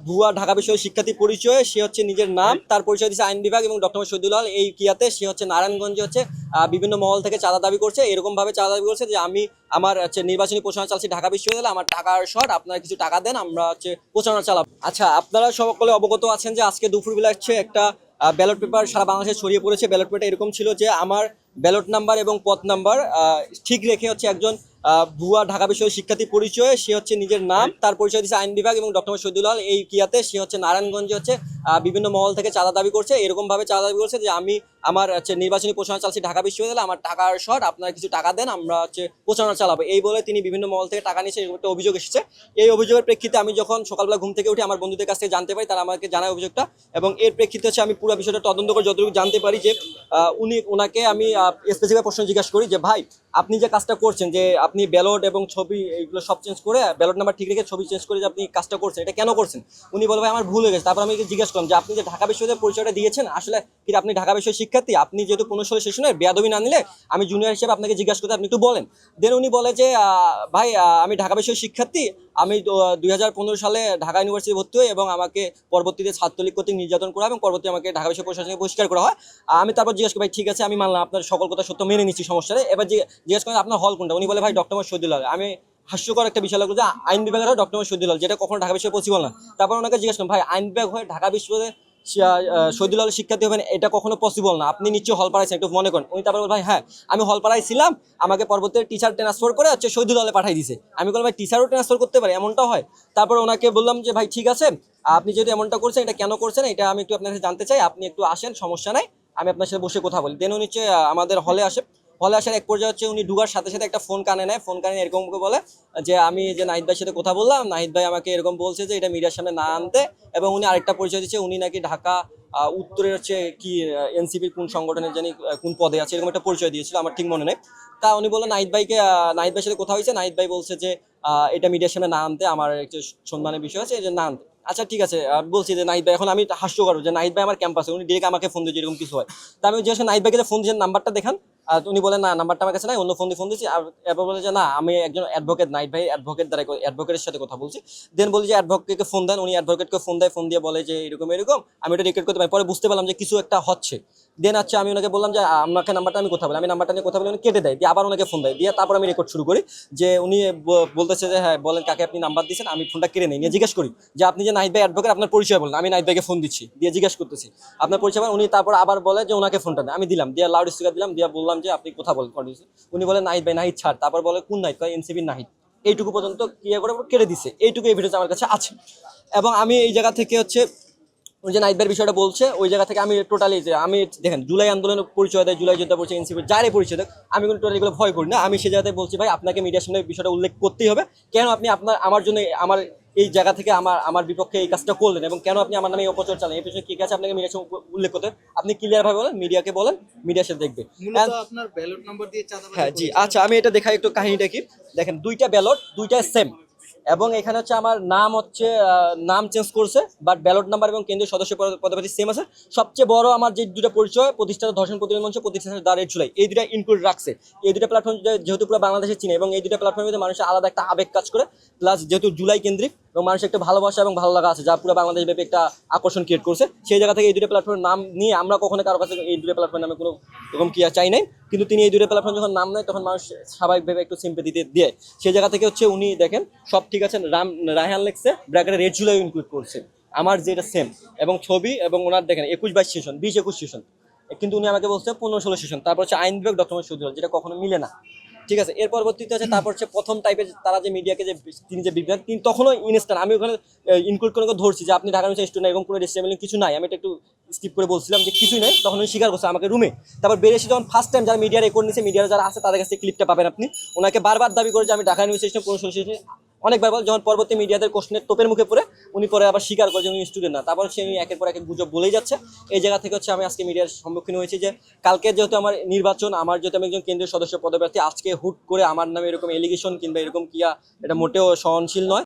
ভুয়া ঢাকা বিশ্ববিদ্যালয়ের শিক্ষার্থী পরিচয়ে সে হচ্ছে নিজের নাম তার পরিচয় দিচ্ছে আইন বিভাগ এবং ডক্টর শহীদুল হল এই কিয়াতে সে হচ্ছে নারায়ণগঞ্জে হচ্ছে বিভিন্ন মহল থেকে চাঁদা দাবি করছে, এরকম ভাবে চাঁদা দাবি করছে যে আমি আমার হচ্ছে নির্বাচনী প্রচারণা চালছি ঢাকা বিশ্ববিদ্যালয়ে, আমার টাকার শর্ট, আপনারা কিছু টাকা দেন, আমরা হচ্ছে প্রচারণা চালাবো। আচ্ছা, আপনারা সকলে অবগত আছেন যে আজকে দুপুরবেলা হচ্ছে একটা ব্যালট পেপার সারা বাংলাদেশে ছড়িয়ে পড়েছে। ব্যালট পেপারটা এরকম ছিল যে আমার ব্যালট নাম্বার এবং পদ নাম্বার ঠিক রেখে হচ্ছে একজন ভুয়া ঢাকা বিশ্ববিদ্যালয়ের শিক্ষার্থী পরিচয়ে সে হচ্ছে নিজের নাম তার পরিচয় দিচ্ছে আইন বিভাগ এবং ডক্টর শহীদুল হল এই কিয়াতে সে হচ্ছে নারায়ণগঞ্জে হচ্ছে বিভিন্ন মহল থেকে চাঁদা দাবি করছে, এরকম ভাবে চাঁদা দাবি করছে যে আমি আমার হচ্ছে নির্বাচনী প্রচারণা চালছি ঢাকা বিশ্ববিদ্যালয়ে, আমার টাকার শর্ট, আপনারা কিছু টাকা দেন, আমরা হচ্ছে প্রচারণা চালাবো। এই বলে তিনি বিভিন্ন মহল থেকে টাকা নিয়েছে, এরকম একটা অভিযোগ এসেছে। এই অভিযোগের প্রেক্ষিতে আমি যখন সকালবেলা ঘুম থেকে উঠে আমার বন্ধুদের কাছ থেকে জানতে পারি, তারা আমাকে জানায় অভিযোগটা, এবং এর প্রেক্ষিতে হচ্ছে আমি পুরো বিষয়টা তদন্ত করে যতটুকু জানতে পারি যে ওনাকে আমি স্পেসিফিক প্রশ্ন জিজ্ঞাসা করি যে ভাই আপনি যে কাজটা করছেন, যে আপনি ব্যালট এবং ছবি এগুলো সব চেঞ্জ করে ব্যালট নাম্বার ঠিক রেখে ছবি চেঞ্জ করে যে আপনি কাজটা করছেন, এটা কেন করছেন? উনি বলে ভাই আমার ভুল হয়ে গেছে। তারপর আমি জিজ্ঞাসা করলাম যে আপনি যে ঢাকা বিশ্ববিদ্যালয়ের পরিচয়টা দিয়েছেন, আসলে কি আপনি ঢাকা বিশ্ববিদ্যালয়ের শিক্ষার্থী? আপনি যেহেতু 15 সালের সেশনের বেয়াদবি না নিলে আমি জুনিয়র হিসেবে আপনাকে জিজ্ঞাসা করতে, আপনি একটু বলেন। দেন উনি বলে যে ভাই আমি ঢাকা বিশ্ববিদ্যালয়ের শিক্ষার্থী, আমি 2015 সালে ঢাকা ইউনিভার্সিটি ভর্তি হই এবং আমাকে পরবর্তীতে ছাত্রলীগ কর্তৃক নির্যাতন করা এবং পরবর্তী আমাকে ঢাকা বিশ্ববিদ্যালয় প্রশাসনে বহিষ্কার করা হয়। আমি তারপর জিজ্ঞেস করি ভাই ঠিক আছে আমি মানলাম আপনার সকল কথা সত্য মেনে নিচ্ছি, সমস্যা নেই, এবার জিজ্ঞেস করেন আপনার হল কোনটা? উনি বলে ভাই ডক্টর শহীদুল হল। আমি হাস্যকর একটা বিষয় লাগলো যে আইন বিভাগের হয় ডক্টর শহীদুল হল, যেটা কখনো ঢাকা বিশ্ববিদ্যালয়ে পসিবল না। তারপর ওনাকে জিজ্ঞেস করেন ভাই আইন বিভাগ হয়ে ঢাকা বিশ্ববিদ্যালয়ে শহীদুল হলের শিক্ষার্থী হবেন, এটা কখনো পসিবল না, আপনি নিশ্চয়ই হল পাড়াইছেন, একটু মনে করেন। উনি তারপর ভাই হ্যাঁ আমি হল পাড়াই ছিলাম, আমাকে পরবর্তীতে টিচার ট্রান্সফার করে হচ্ছে শহীদুল হলে পাঠাই দিছে। আমি বললাম ভাই টিচারও ট্রান্সফার করতে পারে, এমনটা হয়? তারপর ওনাকে বললাম যে ভাই ঠিক আছে আপনি যেহেতু এমনটা করছেন, এটা কেন করছেন এটা আমি একটু আপনার কাছে জানতে চাই, আপনি একটু আসেন, সমস্যা নাই, আমি আপনার সাথে বসে কথা বলি। দেন উনি হচ্ছে আমাদের হলে আসে। হলে আসার এক পর্যায়ে হচ্ছে উনি ঢুকার সাথে সাথে একটা ফোন কানে নেয়, ফোন কানে এরকম বলে যে আমি যে নাহিদ ভাইয়ের সাথে কথা বললাম, নাহিদ ভাই আমাকে এরকম বলছে যে এটা মিডিয়ার সামনে না আনতে, এবং উনি আরেকটা পরিচয় দিচ্ছে উনি নাকি ঢাকা উত্তরের হচ্ছে কি এনসিপির কোন সংগঠনের জানি কোন পদে আছে, এরকম একটা পরিচয় দিয়েছিল, আমার ঠিক মনে নেই। তা উনি বললেন নাহিদ ভাইকে, নাহিদ ভাইয়ের সাথে কথা হয়েছে, নাহিদ ভাই বলছে যে এটা মিডিয়ার সামনে না আনতে, আমার একটু সম্মানের বিষয় আছে, এই যে না আনতে। আচ্ছা ঠিক আছে, বলছি যে নাহিদ ভাই, এখন আমি হাস্যকর যে নাহিদ ভাই আমার ক্যাম্পাসে, উনি ডিরেক্ট আমাকে ফোন দিয়েছে এরকম কিছু হয়। তা আমি জিজ্ঞাসা নাহিদ ভাইকে ফোন দিয়েছেন, নাম্বারটা দেখান। উনি বলেন না নাম্বারটা আমার কাছে নাই, অন্য ফোন দিয়ে ফোন দিচ্ছি। আর এরপর বলে যে না আমি একজন অ্যাডভোকেট, নাহিদ ভাই অ্যাডভোকেট দ্বারা অ্যাডভোকেটের সাথে কথা বলছি। দেন বলি যে অ্যাডভোকেটকে ফোন দেন, উনি অ্যাডভোকেটকে ফোন দেয়, ফোন দিয়ে বলে যে এরকম এরকম, আমি এটা রেকর্ড করতে পারি। পরে বুঝতে পারলাম যে কিছু একটা হচ্ছে। দেন আচ্ছা আমি ওনাকে বললাম যে আমাকে নাম্বারটা আমি কথা বলি, আমি নাম্বারটা নিয়ে কথা বলি, উনি কেটে দেয়, দিয়ে আবার ওনাকে ফোন দেয়, দিয়ে তারপর আমি রেকর্ড শুরু করি যে উনি বলতেছে যে হ্যাঁ বলেন কাকে আপনি নাম্বার দিচ্ছেন। আমি ফোনটা কেড়ে নিই, নিয়ে জিজ্ঞেস করি যে আপনি যে নাহিদ ভাই অ্যাডভোকেট, আপনার পরিচয় বলেন। আমি নাহিদ ভাইকে ফোন দিচ্ছি, দিয়ে জিজ্ঞেস করতেছি আপনার পরিচয় বলেন। উনি তারপর আবার বলে যে ওনাকে ফোনটা দেয়, আমি দিলাম, দিয়ে লাউড স্পিকার দিলাম, দিয়ে বললাম যে আপনি কথা বলেন। উনি বলে নাহিদ ভাই, নাহিদ ছাড়। তারপর বলে কোন নাহিদ? এনসিপির নাহিদ। এইটুকু পর্যন্ত ক্লিয়ার করে কেড়ে দিছে, এইটুকু এভিডেন্স আমার কাছে আছে। এবং আমি এই জায়গা থেকে হচ্ছে ওই যে নাহিদ ভাইয়ের বিষয়টা বলছে, ওই জায়গা থেকে আমি টোটালি যে আমি দেখেন জুলাই আন্দোলনের পরিচয় দেয়, জুলাই যোদ্ধা পরিচয়, এনসিপি যারে পরিচয় দেয়, আমি কিন্তু টোটালি এগুলো ভয় করি না। আমি সেই জায়গাতে বলছি ভাই আপনাকে মিডিয়ার সামনে বিষয়টা উল্লেখ করতেই হবে, কেন আপনি আপনার আমার জন্য আমার এই জায়গা থেকে আমার বিপক্ষে এই কাজটা করলেন, এবং কেন আপনি আমার নামে এই অপচার চালেন, এই বিষয়ে কি আছে আপনাকে মিডিয়ার সামনে উল্লেখ করতে হবে। আপনি ক্লিয়ার ভাবে বলেন, মিডিয়াকে বলেন, মিডিয়া সে দেখবে। আপনার ব্যালট নাম্বার দিয়ে চাঁদাবাজি। হ্যাঁ জি, আচ্ছা আমি এটা দেখাই একটু কাহিনীটা কি। দেখেন দুইটা ব্যালট, দুইটা সেম, এবং এখানে হচ্ছে আমার নাম হচ্ছে নাম চেঞ্জ করছে, বাট ব্যালট নাম্বার এবং কেন্দ্রীয় সদস্য পদবি সেম আছে। সবচেয়ে বড় আমার যে দুটো পরিচয়, প্রতিষ্ঠাতা ধর্ষণ প্রতিরোধ মঞ্চ, প্রতিষ্ঠাতা দ্য রেড জুলাই, এই দুটো ইনক্লুড রাখছে। এই দুটো প্ল্যাটফর্ম যেহেতু পুরো বাংলাদেশে চিনে, এবং এই দুটো প্ল্যাটফর্মের মধ্যে মানুষের আলাদা একটা আবেগ কাজ করে, প্লাস যেহেতু জুলাই কেন্দ্রিক এবং মানুষের একটা ভালোবাসা এবং ভালো লাগা আছে, যা পুরো বাংলাদেশ ব্যাপী একটা আকর্ষণ ক্রিয়েট করছে, সেই জায়গা থেকে এই দুটো প্ল্যাটফর্মের নাম নিয়ে আমরা কখনো কারো কাছে এই দুটো প্ল্যাটফর্মের নামে কোনো রকম কি চাই নাই, কিন্তু তিনি এই দুটো প্ল্যাটফর্ম যখন নাম নেয় তখন মানুষ স্বাভাবিকভাবে একটু সিম্পেথি দিয়ে সেই জায়গা থেকে হচ্ছে উনি দেখেন সব ঠিক আছে, রায়হান লেখছে, ব্র্যাকেটে রেড জুলাই ইনক্লুড করছে, আমার যেটা সেম, এবং ছবি, এবং ওনার দেখেন 21-22 সেশন, 20-21 সেশন, কিন্তু উনি আমাকে বলছে 15-16 সেশন। তারপর হচ্ছে আইন বিভাগ ডকুমেন্ট শুধু, যেটা কখনো মিলে না। ঠিক আছে, এর পরবর্তীতে আছে তারপর হচ্ছে প্রথম টাইপের তারা যে মিডিয়াকে যে তিনি যে বিভ্রান্ত, তিনি তখনও ইনস্ট্যান্ট, আমি ওখানে ইনক্লুড করে ধরছি যে আপনি ঢাকা ইউনিভার্সিটি স্টুডেন্ট, এরকম কোনো ডিসিপ্লিন কিছু নাই, আমি এটা একটু স্কিপ করে বলছিলাম যে কিছুই নেই, তখন উনি স্বীকার করছে আমাকে রুমে। তারপর বেরিয়েছি যখন ফার্স্ট টাইম, যারা মিডিয়া রেকর্ড নিচ্ছে, মিডিয়ার যারা আছে তাদের কাছে ক্লিপটা পাবেন আপনি। ওনাকে বারবার দাবি করে যে আমি ঢাকা ইউনিভার্সিটি কোনো সোসাইটি অনেকবার বল, যখন পরবর্তী মিডিয়াদের কোশ্চেনের তোপের মুখে পড়ে উনি পরে আবার স্বীকার করে যে উনি স্টুডেন্ট না। তারপর সে একের পর এক গুজব বলেই যাচ্ছে। এই জায়গা থেকে হচ্ছে আমি আজকে মিডিয়ার সম্মুখীন হয়েছি যে কালকে যেহেতু আমার নির্বাচন, আমার যেহেতু আমি একজন কেন্দ্রীয় সদস্য পদপ্রার্থী, আজকে হুট করে আমার নামে এরকম এলিগেশন কিংবা এরকম কিয়া, এটা মোটেও সহনশীল নয়।